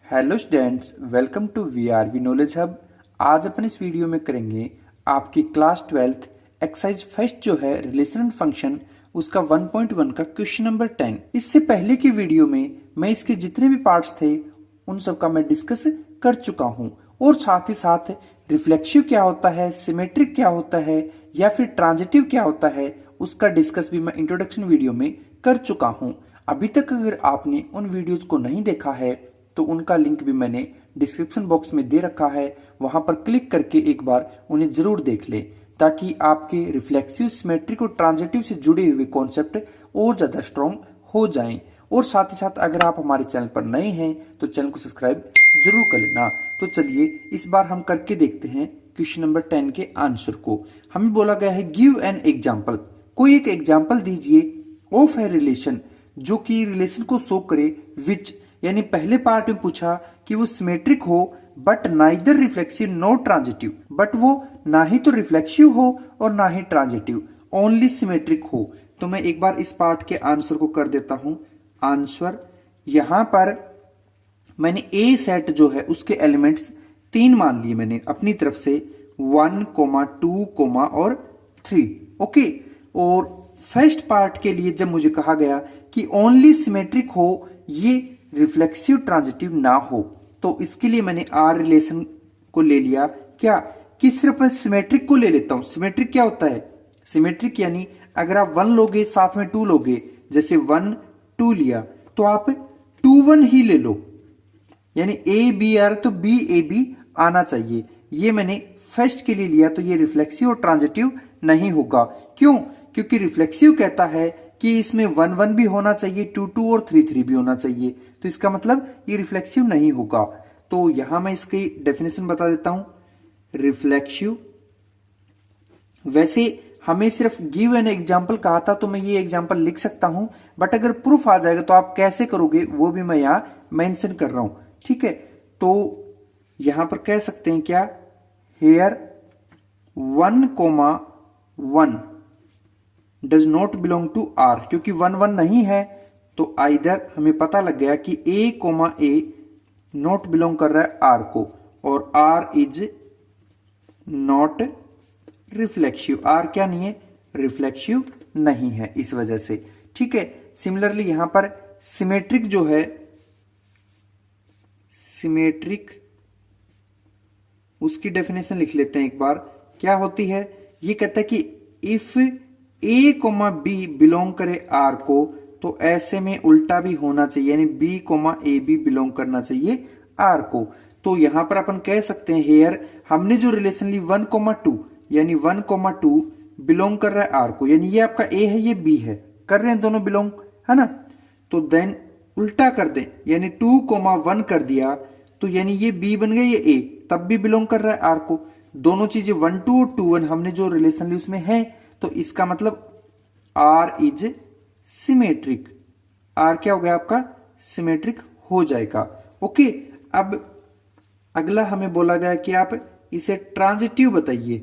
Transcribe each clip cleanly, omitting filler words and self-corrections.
Hello students, welcome to VRV knowledge hub. आज अपन इस वीडियो में करेंगे आपकी क्लास 12th एक्सरसाइज फर्स्ट जो है रिलेशन फंक्शन, उसका 1.1 का क्वेश्चन नंबर 10। इससे पहले की वीडियो में मैं इसके जितने भी पार्ट्स थे उन सब का मैं डिस्कस कर चुका हूं, और साथ ही साथ रिफ्लेक्सिव क्या होता है, सिमेट्रिक क्या होता है, या फिर ट्रांजिटिव क्या होता है, उसका डिस्कस भी मैं इंट्रोडक्शन वीडियो में कर चुका हूं। अभी तक अगर आपने उन वीडियोज को नहीं देखा है तो उनका लिंक भी मैंने डिस्क्रिप्शन बॉक्स में दे रखा है, वहां पर क्लिक करके एक बार उन्हें जरूर देख ले, ताकि आपके रिफ्लेक्सिव, सिमेट्रिक और ट्रांजिटिव से जुड़े हुए कॉन्सेप्ट और ज्यादा स्ट्रॉन्ग हो जाएं। और साथ ही साथ अगर आप हमारे चैनल पर नए हैं तो चैनल को सब्सक्राइब जरूर कर लेना। तो चलिए इस बार हम करके देखते हैं क्वेश्चन नंबर 10 के आंसर को। हमें बोला गया है गिव एन एग्जाम्पल, कोई एक एग्जाम्पल दीजिए ऑफ ए रिलेशन, जो कि रिलेशन को शो करे विच, यानी पहले पार्ट में पूछा कि वो सिमेट्रिक हो but neither reflexive nor transitive, but वो ना ही तो रिफ्लेक्सिव हो और ना ही ट्रांजिटिव, ओनली सिमेट्रिक हो। तो मैं एक बार इस पार्ट के आंसर को कर देता हूं आंसर। यहां पर मैंने ए सेट जो है उसके एलिमेंट्स 3 मान लिए मैंने अपनी तरफ से, 1, 2 और 3। ओके, और फर्स्ट पार्ट के लिए जब मुझे कहा गया कि ओनली सिमेट्रिक हो, ये रिफ्लेक्सिव ट्रांजिटिव ना हो, तो इसके लिए मैंने आर रिलेशन को ले लिया। क्या कि सिर्फ मैं सिमेट्रिक को ले लेता हूं। सिमेट्रिक क्या होता है? सिमेट्रिक यानी अगर आप 1 लोगे साथ में 2 लोगे, जैसे 1 2 लिया तो आप 2 1 ही ले लो, यानी ए बी आर तो बी ए बी आना चाहिए। ये मैंने फर्स्ट के लिए लिया, तो ये रिफ्लेक्सिव और ट्रांजिटिव नहीं होगा। क्यों? क्योंकि रिफ्लेक्सिव कहता है कि इसमें 1 1 भी होना चाहिए, 2 2 और 3 3 भी होना चाहिए, तो इसका मतलब ये रिफ्लेक्सिव नहीं होगा। तो यहां मैं इसकी डेफिनेशन बता देता हूं। रिफ्लेक्सिव, वैसे हमें सिर्फ गिव एन एग्जाम्पल कहा था तो मैं ये एग्जाम्पल लिख सकता हूं, बट अगर प्रूफ आ जाएगा तो आप कैसे करोगे वो भी मैं यहां मेंशन कर रहा हूं। ठीक है, तो यहां पर कह सकते हैं क्या, here 1, 1 does not belong to R, क्योंकि 1 1 नहीं है तो आइदर हमें पता लग गया कि ए नॉट बिलोंग कर रहा है आर को, और R is not reflexive. R क्या नहीं है? रिफ्लेक्सिव नहीं है, इस वजह से। ठीक है, सिमिलरली यहां पर सिमेट्रिक जो है, सिमेट्रिक उसकी डेफिनेशन लिख लेते हैं एक बार। क्या होती है? ये कहता है कि इफ ए बी बिलोंग करे आर को, तो ऐसे में उल्टा भी होना चाहिए, यानी बी ए बी बिलोंग करना चाहिए आर को। तो यहां पर अपन कह सकते हैं हेयर हमने जो रिलेशन ली 1, 2, यानी 1, 2 बिलोंग कर रहा है आर को, यानी ये आपका ए है, ये बी है, कर रहे हैं दोनों बिलोंग, है ना। तो देन उल्टा कर दें, यानी 2, 1 कर दिया, तो यानी ये बी बन गया, ये ए, तब भी बिलोंग कर रहा है आर को। दोनों चीजें 1 2 और 2 1 हमने जो रिलेशन ली उसमें है, तो इसका मतलब आर इज सिमेट्रिक। आर क्या हो गया आपका? सिमेट्रिक हो जाएगा। ओके, अब अगला हमें बोला गया कि आप इसे ट्रांजिटिव बताइए।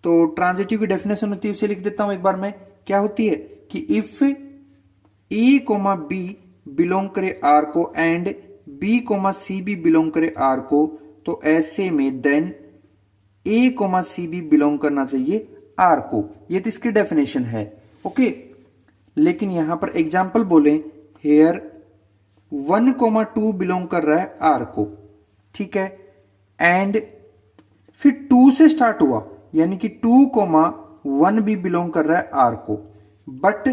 तो ट्रांजिटिव की डेफिनेशन होती है, उसे लिख देता हूं एक बार मैं। क्या होती है कि इफ ए बी बिलोंग करे आर को and B C B belong करे आर को, तो ऐसे में then A C B belong करना चाहिए आर को। ये तो इसकी डेफिनेशन है। ओके, लेकिन यहां पर एग्जाम्पल बोले, हेयर 1, 2 बिलोंग कर रहा है आर को, ठीक है, एंड फिर 2 से स्टार्ट हुआ, यानी कि 2, 1 भी बिलोंग कर रहा है आर को। बट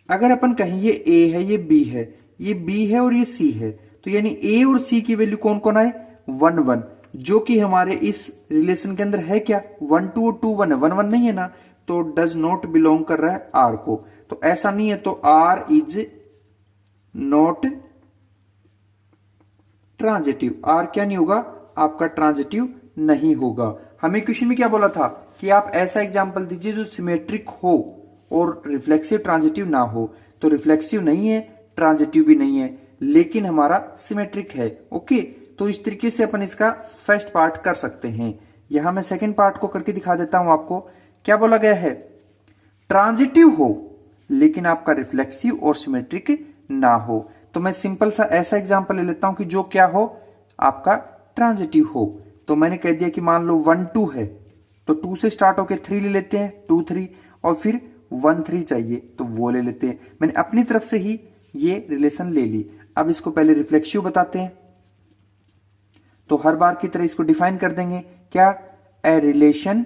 अगर अपन कहें ये ए है, ये बी है, ये बी है और ये सी है, तो यानी ए और सी की वैल्यू कौन कौन आए? 1 1, जो कि हमारे इस रिलेशन के अंदर है क्या? 1 2 और 2 1 है, 1 1 नहीं है ना, तो डज नॉट बिलोंग कर रहा है आर को। तो ऐसा नहीं है, तो R is not transitive. R क्या नहीं होगा आपका? ट्रांजिटिव नहीं होगा। हमें क्वेश्चन में क्या बोला था कि आप ऐसा एग्जाम्पल दीजिए जो सिमेट्रिक हो और रिफ्लेक्सिव ट्रांजिटिव ना हो। तो रिफ्लेक्सिव नहीं है, ट्रांजिटिव भी नहीं है, लेकिन हमारा सिमेट्रिक है। ओके, तो इस तरीके से अपन इसका फर्स्ट पार्ट कर सकते हैं। यहां मैं सेकंड पार्ट को करके दिखा देता हूं आपको। क्या बोला गया है? ट्रांजिटिव हो लेकिन आपका रिफ्लेक्सिव और सिमेट्रिक ना हो। तो मैं सिंपल सा ऐसा एग्जांपल ले लेता हूं कि जो क्या हो, आपका ट्रांजिटिव हो। तो मैंने कह दिया कि मान लो 1 2 है, तो 2 से स्टार्ट होके 3 ले लेते हैं, 2 3, और फिर 1 3 चाहिए तो वो ले लेते हैं। मैंने अपनी तरफ से ही ये रिलेशन ले ली। अब इसको पहले रिफ्लेक्सिव बताते हैं, तो हर बार की तरह इसको डिफाइन कर देंगे। क्या? A relation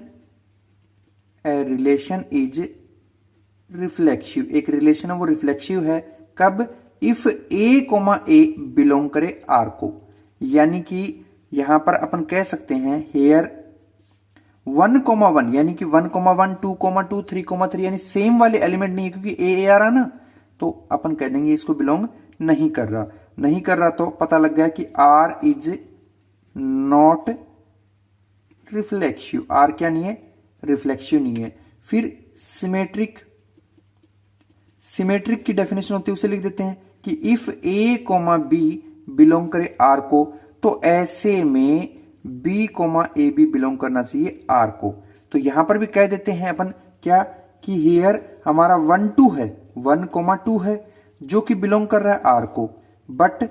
is reflexive. एक रिलेशन है वो रिफ्लेक्सिव है कब? If A comma A belong करे आर को। यानी कि यहां पर अपन कह सकते हैं हेयर 1,1 यानी कि 1,1 2,2 3,3 यानी सेम वाले एलिमेंट नहीं है, क्योंकि ए आ रहा ना, तो अपन कह देंगे इसको बिलोंग नहीं कर रहा। तो पता लग गया कि R is not reflexive. R क्या नहीं है? रिफ्लेक्सिव नहीं है। फिर सिमेट्रिक की डेफिनेशन होती है, उसे लिख देते हैं कि if A comma B belong करे आर को, तो ऐसे में बी कोमा ए भी बिलोंग करना चाहिए आर को। तो यहां पर भी कह देते हैं अपन क्या कि हियर हमारा 1 2 है, 1,2 है जो कि बिलोंग कर रहा है आर को। बट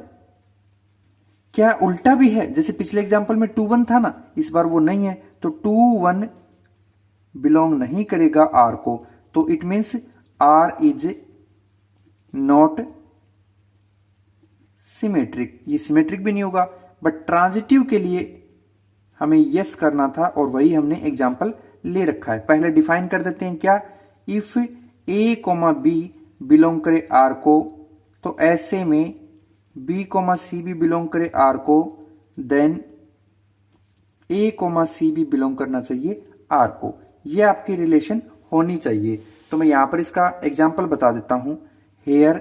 क्या उल्टा भी है? जैसे पिछले एग्जांपल में 2 1 था ना, इस बार वो नहीं है, तो 2 1 बिलोंग नहीं करेगा आर को। तो it means R is not symmetric. ये सिमेट्रिक भी नहीं होगा, बट ट्रांजिटिव के लिए हमें यस करना था और वही हमने एग्जाम्पल ले रखा है। पहले डिफाइन कर देते हैं क्या? If A comma B belong करे आर को, तो ऐसे में बी कोमा सी भी बिलोंग करे आर को, देन ए कोमा सी भी बिलोंग करना चाहिए आर को। ये आपकी रिलेशन होनी चाहिए। तो मैं यहां पर इसका एग्जाम्पल बता देता हूं। हेयर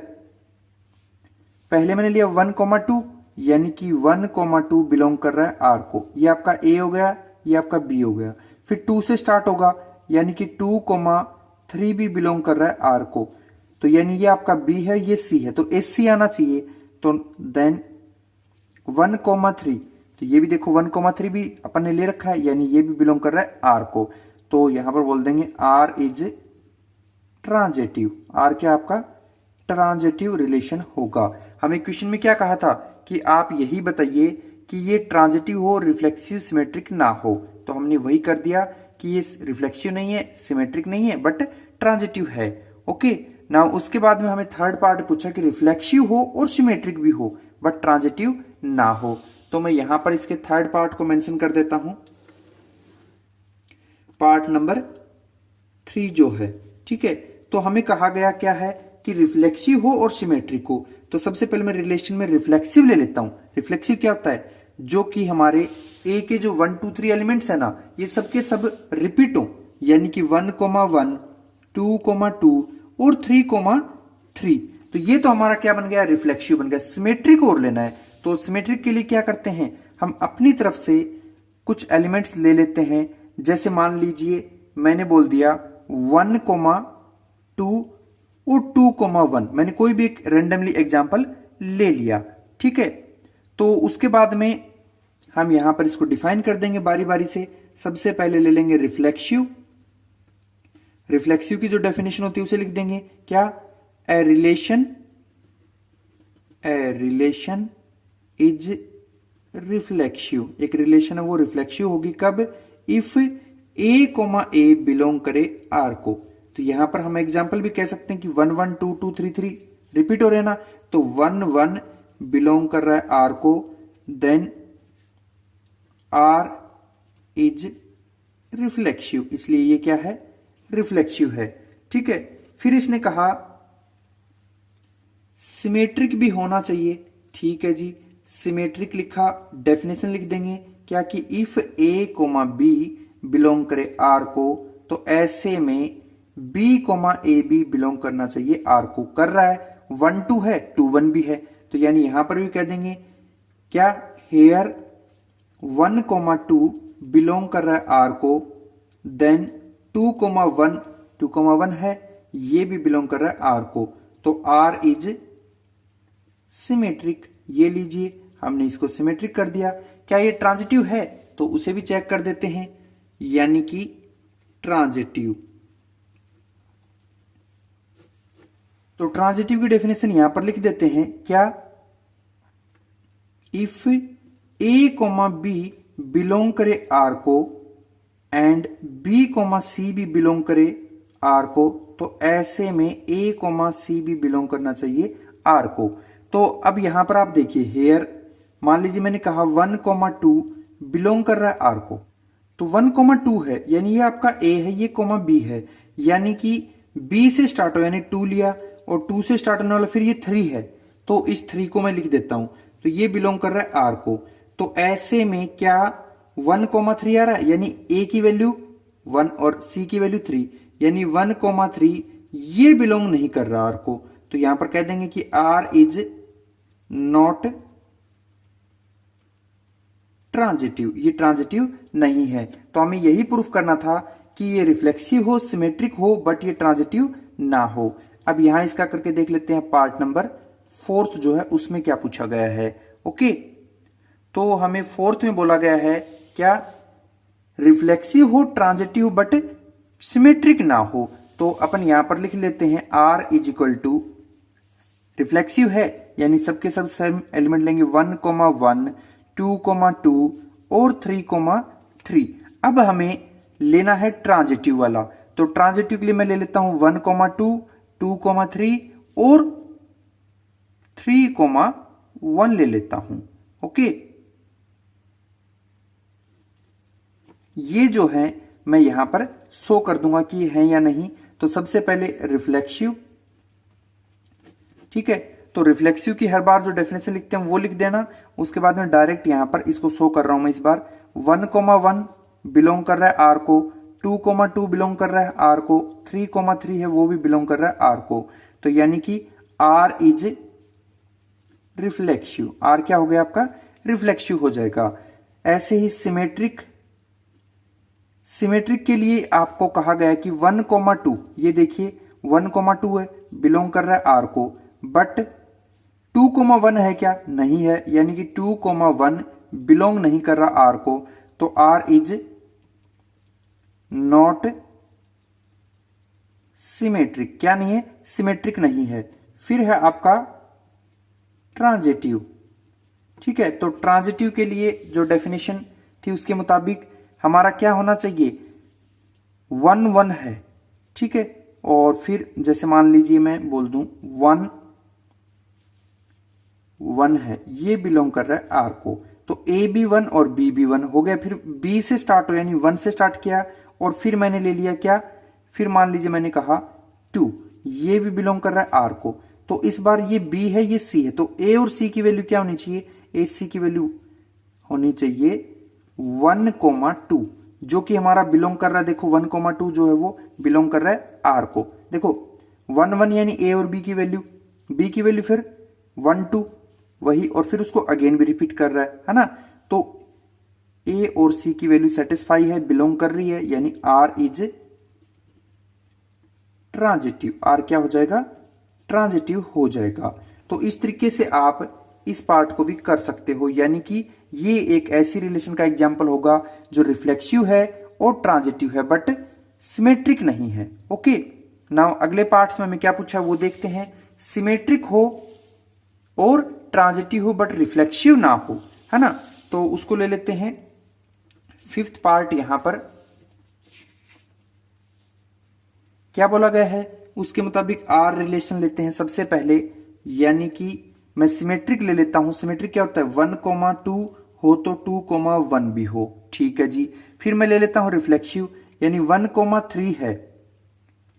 पहले मैंने लिया 1,2 यानी कि 1,2 बिलोंग कर रहा है आर को। ये आपका ए हो गया, ये आपका बी हो गया। फिर 2 से स्टार्ट होगा यानी कि 2,3 भी बिलोंग कर रहा है आर को। तो यानी ये आपका बी है, ये सी है, तो एस सी आना चाहिए। तो देन 1,3, तो ये भी देखो 1,3 भी अपन ने ले रखा है, यानी ये भी बिलोंग कर रहा है आर को। तो यहां पर बोल देंगे आर इज ट्रांजिटिव। आर क्या आपका? ट्रांजिटिव रिलेशन होगा। हमें क्वेश्चन में क्या कहा था कि आप यही बताइए कि ये ट्रांजिटिव हो, रिफ्लेक्सिव सिमेट्रिक ना हो। तो हमने वही कर दिया कि ये रिफ्लेक्सिव नहीं है, सिमेट्रिक नहीं है, बट ट्रांजिटिव है। ओके ना, उसके बाद में हमें थर्ड पार्ट पूछा कि रिफ्लेक्सिव हो और सिमेट्रिक भी हो बट ट्रांजिटिव ना हो। तो मैं यहां पर इसके थर्ड पार्ट को मेंशन कर देता हूं, पार्ट नंबर 3 जो है। ठीक है, तो हमें कहा गया क्या है कि रिफ्लेक्सिव हो और सिमेट्रिक हो। तो सबसे पहले मैं रिलेशन में रिफ्लेक्सिव ले लेता हूं। रिफ्लेक्सिव क्या होता है? जो कि हमारे ए के जो 1 2 3 एलिमेंट्स है ना, ये सबके सब रिपीट हो, यानी कि 1,1 2,2 और 3,3। तो ये तो हमारा क्या बन गया? रिफ्लेक्सिव बन गया। सिमेट्रिक और लेना है, तो सिमेट्रिक के लिए क्या करते हैं हम? अपनी तरफ से कुछ एलिमेंट्स ले लेते हैं। जैसे मान लीजिए मैंने बोल दिया 1,2 और 2,1, मैंने कोई भी एक रेंडमली एग्जांपल ले लिया। ठीक है, तो उसके बाद में हम यहां पर इसको डिफाइन कर देंगे बारी बारी से। सबसे पहले ले लेंगे रिफ्लेक्सिव। रिफ्लेक्सिव की जो डेफिनेशन होती है उसे लिख देंगे क्या? A relation is reflexive. एक रिलेशन है वो रिफ्लेक्सिव होगी कब? If A comma A belong करे आर को। तो यहां पर हम एग्जांपल भी कह सकते हैं कि 1 1 2 2 3 3 रिपीट हो रहे हैं ना, तो 1 1 बिलोंग कर रहा है आर को, देन आर इज रिफ्लेक्सिव, इसलिए ये क्या है? रिफ्लेक्सिव है। ठीक है, फिर इसने कहा सिमेट्रिक भी होना चाहिए। ठीक है जी, सिमेट्रिक लिखा, डेफिनेशन लिख देंगे क्या कि if A comma B belong करे आर को, तो ऐसे में बी कोमा ए भी बिलोंग करना चाहिए आर को। कर रहा है, 1 2 है, 2 1 भी है, तो यानी यहां पर भी कह देंगे क्या? हेयर 1,2 बिलोंग कर रहा है आर को, देन 2,1 है, ये भी बिलोंग कर रहा है आर को। तो आर इज सिमेट्रिक। ये लीजिए, हमने इसको सिमेट्रिक कर दिया। क्या ये ट्रांजिटिव है? तो उसे भी चेक कर देते हैं, यानी कि ट्रांजिटिव। तो ट्रांजिटिव की डेफिनेशन यहां पर लिख देते हैं क्या, if A comma B belong करे आर को एंड बी कोमा सी भी बिलोंग करे आर को, तो ऐसे में ए कोमा सी भी बिलोंग करना चाहिए आर को। तो अब यहां पर आप देखिए हेयर, मान लीजिए मैंने कहा 1,2 बिलोंग कर रहा है आर को, तो 1,2 है यानी ये आपका ए है, ये कोमा बी है, यानी कि बी से स्टार्ट हो यानी 2 लिया और 2 से स्टार्ट होने वाला फिर ये 3 है, तो इस 3 को मैं लिख देता हूं, तो ये बिलोंग कर रहा है आर को। तो ऐसे में क्या 1,3 आ रहा है, यानी ए की वैल्यू 1 और सी की वैल्यू 3, यानी 1,3 ये बिलोंग नहीं कर रहा आर को, तो यहां पर कह देंगे कि आर इज नॉट ट्रांजिटिव, ये ट्रांजिटिव नहीं है। तो हमें यही प्रूफ करना था कि ये रिफ्लेक्सिव हो, सिमेट्रिक हो, बट ये ट्रांजिटिव ना हो। अब यहां इसका करके देख लेते हैं पार्ट नंबर 4 जो है उसमें क्या पूछा गया है। ओके, तो हमें 4 में बोला गया है क्या, रिफ्लेक्सिव हो, ट्रांजिटिव बट सिमेट्रिक ना हो। तो अपन यहां पर लिख लेते हैं R is equal to, reflexive है यानी सबके सब सेम एलिमेंट लेंगे 1,1, 2,2 और 3,3। अब हमें लेना है ट्रांजिटिव वाला, तो ट्रांजिटिव के लिए मैं ले लेता हूं 1,2, 2,3 और 3,1 ले लेता हूं। ओके, ये जो है मैं यहां पर शो कर दूंगा कि ये है या नहीं। तो सबसे पहले रिफ्लेक्सिव, ठीक है, तो रिफ्लेक्सिव की हर बार जो डेफिनेशन लिखते हैं वो लिख देना, उसके बाद में डायरेक्ट यहां पर इसको शो कर रहा हूं मैं इस बार। 1,1 बिलोंग कर रहा है आर को, 2,2 बिलोंग कर रहा है आर को, 3,3 है वो भी बिलोंग कर रहा है आर को, तो यानी कि आर इज रिफ्लेक्सिव। आर क्या हो गया आपका, रिफ्लेक्सिव हो जाएगा। ऐसे ही सिमेट्रिक, सिमेट्रिक के लिए आपको कहा गया है कि 1,2, ये देखिए 1,2 है, बिलोंग कर रहा है आर को, बट 2,1 है क्या, नहीं है, यानी कि 2,1 बिलोंग नहीं कर रहा आर को, तो आर इज नॉट सिमेट्रिक। क्या नहीं है, सिमेट्रिक नहीं है। फिर है आपका ट्रांजिटिव, ठीक है, तो ट्रांजिटिव के लिए जो डेफिनेशन थी उसके मुताबिक हमारा क्या होना चाहिए, 1,1 है, ठीक है, और फिर जैसे मान लीजिए मैं बोल दूं 1,1 है, ये बिलोंग कर रहा है आर को, तो ए बी 1 और बी बी 1 हो गया। फिर बी से स्टार्ट हो यानी 1 से स्टार्ट किया और फिर मैंने ले लिया क्या, फिर मान लीजिए मैंने कहा 2, ये भी बिलोंग कर रहा है आर को, तो इस बार ये बी है ये सी है, तो ए और सी की वैल्यू क्या होनी चाहिए, ए सी की वैल्यू होनी चाहिए 1,2, जो कि हमारा बिलोंग कर रहा है, देखो 1,2 जो है वो बिलोंग कर रहा है आर को। देखो 1,1 यानी ए और बी की वैल्यू, बी की वैल्यू फिर 1,2 वही, और फिर उसको अगेन भी रिपीट कर रहा है ना, तो ए और सी की वैल्यू सेटिस्फाई है, बिलोंग कर रही है, यानी आर इज ट्रांजिटिव। आर क्या हो जाएगा, ट्रांजिटिव हो जाएगा। तो इस तरीके से आप इस पार्ट को भी कर सकते हो, यानी कि ये एक ऐसी रिलेशन का एग्जाम्पल होगा जो रिफ्लेक्सिव है और ट्रांजिटिव है बट सिमेट्रिक नहीं है। ओके, नाउ अगले पार्ट्स में हमें क्या पूछा वो देखते हैं। सिमेट्रिक हो और ट्रांजिटिव हो बट रिफ्लेक्सिव ना हो, है ना, तो उसको ले लेते हैं 5th पार्ट। यहां पर क्या बोला गया है उसके मुताबिक आर रिलेशन लेते हैं सबसे पहले, यानी कि मैं सिमेट्रिक ले लेता हूं। सिमेट्रिक क्या होता है, 1,2 हो तो 2,1 भी हो, ठीक है जी। फिर मैं ले लेता हूं रिफ्लेक्सिव, यानी 1,3 है,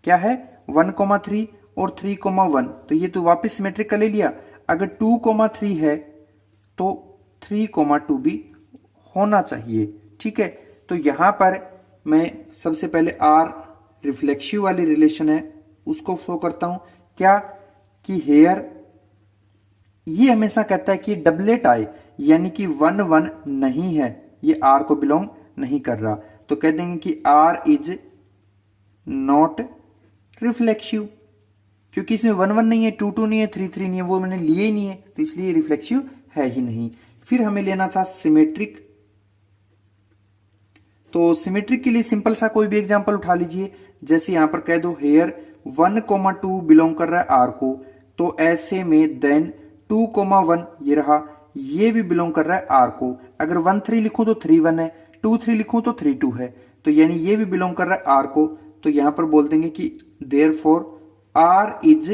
क्या है 1,3 और 3,1, तो ये तो वापस सिमेट्रिक का ले लिया। अगर 2,3 है तो 3,2 भी होना चाहिए, ठीक है। तो यहां पर मैं सबसे पहले आर रिफ्लेक्सिव वाली रिलेशन है उसको शो करता हूं, क्या कि हेयर ये हमेशा कहता है कि डबलेट आए, यानी कि 1,1 नहीं है, ये आर को बिलोंग नहीं कर रहा, तो कह देंगे कि आर इज नॉट रिफ्लेक्सिव, क्योंकि इसमें 1,1 नहीं है, 2,2 नहीं है, 3,3 नहीं है, वो मैंने लिए ही नहीं है, तो इसलिए रिफ्लेक्सिव है ही नहीं। फिर हमें लेना था सिमेट्रिक, तो सिमेट्रिक के लिए सिंपल सा कोई भी एग्जांपल उठा लीजिए, जैसे यहां पर कह दो हेयर 1,2 बिलोंग कर रहा है आर को, तो ऐसे में देन 2,1 ये रहा, ये भी बिलोंग कर रहा है आर को। अगर 1,3 लिखूं तो 3,1 है, 2,3 लिखूं तो 3,2 है, तो यानी ये भी बिलोंग कर रहा है आर को। तो यहां पर बोल देंगे कि therefore R is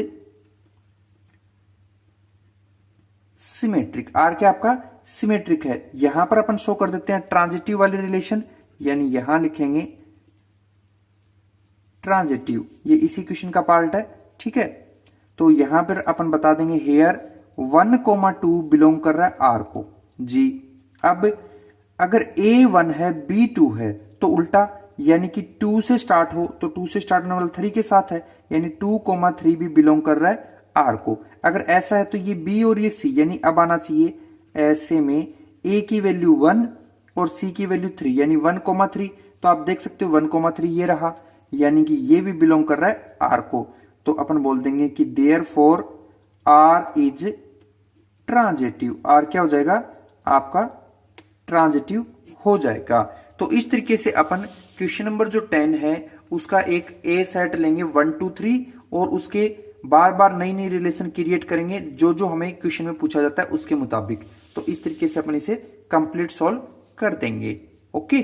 symmetric. R क्या आपका सिमेट्रिक है। यहां पर अपन शो कर देते हैं ट्रांजिटिव वाले रिलेशन, यानी यहां लिखेंगे ट्रांजिटिव, ये इसी क्वेश्चन का पार्ट है, ठीक है। तो यहां पर अपन बता देंगे हेयर 1,2 बिलोंग कर रहा है आर को जी। अब अगर A1 है B2 है तो उल्टा, यानी कि 2 से स्टार्ट हो तो 2 से स्टार्ट होने वाला 3 के साथ है, यानी 2,3 भी बिलोंग कर रहा है आर को। अगर ऐसा है तो ये बी और ये सी, यानी अब आना चाहिए ऐसे में ए की वैल्यू 1 और सी की वैल्यू 3, यानी 1,3। तो आप देख सकते हो 1,3 ये रहा, यानी कि ये भी बिलोंग कर रहा है आर को। तो अपन बोल देंगे कि therefore R is transitive. R क्या हो जाएगा आपका ट्रांजिटिव हो जाएगा। तो इस तरीके से अपन क्वेश्चन नंबर जो 10 है उसका एक ए सेट लेंगे 1 2 3 और उसके बार बार नई नई रिलेशन क्रिएट करेंगे जो जो हमें क्वेश्चन में पूछा जाता है उसके मुताबिक। तो इस तरीके से अपन इसे कंप्लीट सॉल्व कर देंगे। ओके।